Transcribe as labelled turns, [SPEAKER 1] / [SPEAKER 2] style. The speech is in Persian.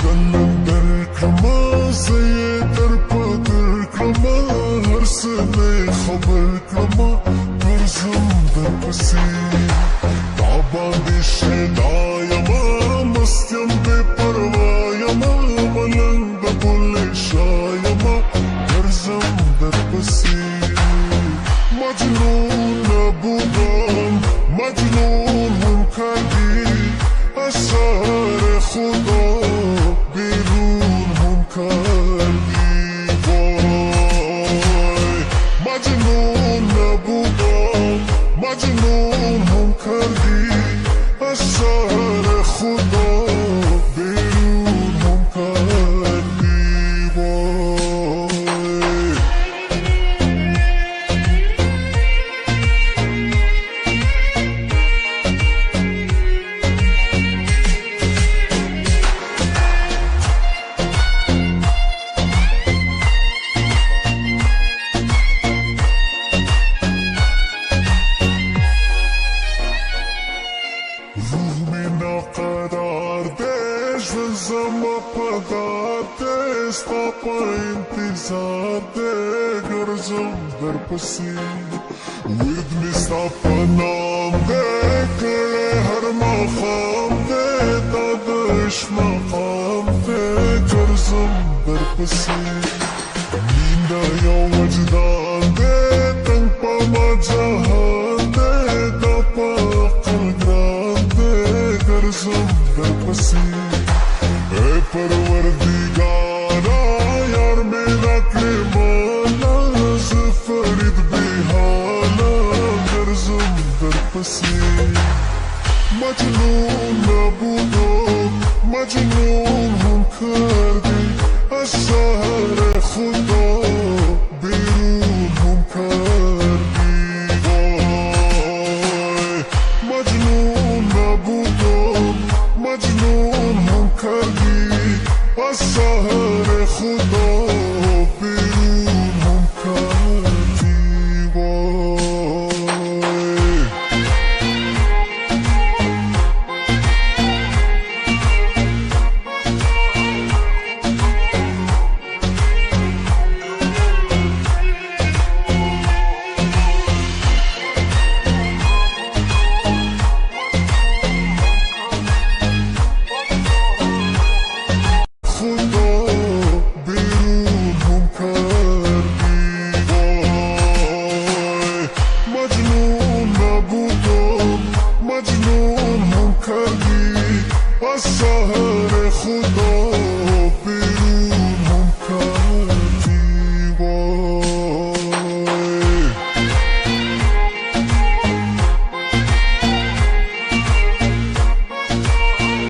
[SPEAKER 1] دلم در کما زی در پادر کما هر سنه خبر کما گرزم در پسی تاباندی شدایما مستیم بی پروایما ملنگ بگل شایما گرزم در پسی مجنون نبودم مجنون هم کردی اثر خدا بیرون هم کردی وای مجنون نبودم مجنون هم کردی اثر خدا بیرون هم کردی وای زما پدر دست پا انتظار ده گرزم در پسی وید میستا پنام ده کله هر مقام ده دادش مقام ده گرزم در پسی مینده یا وجدان ده تنگ پا ما جهان ده دا پا قلگران ده گرزم در پسی ای پروردگارا یار میرا کلیمانا زفرید بی حالا گرزم در پسی مجنون نبودم مجنون هم کردی از شهر خدا بیرون هم کردی وای مجنون نبودم مجنون هم کردی از شهر خدا بیرون هم کردی وای مجنون هم کردی از شهر خدا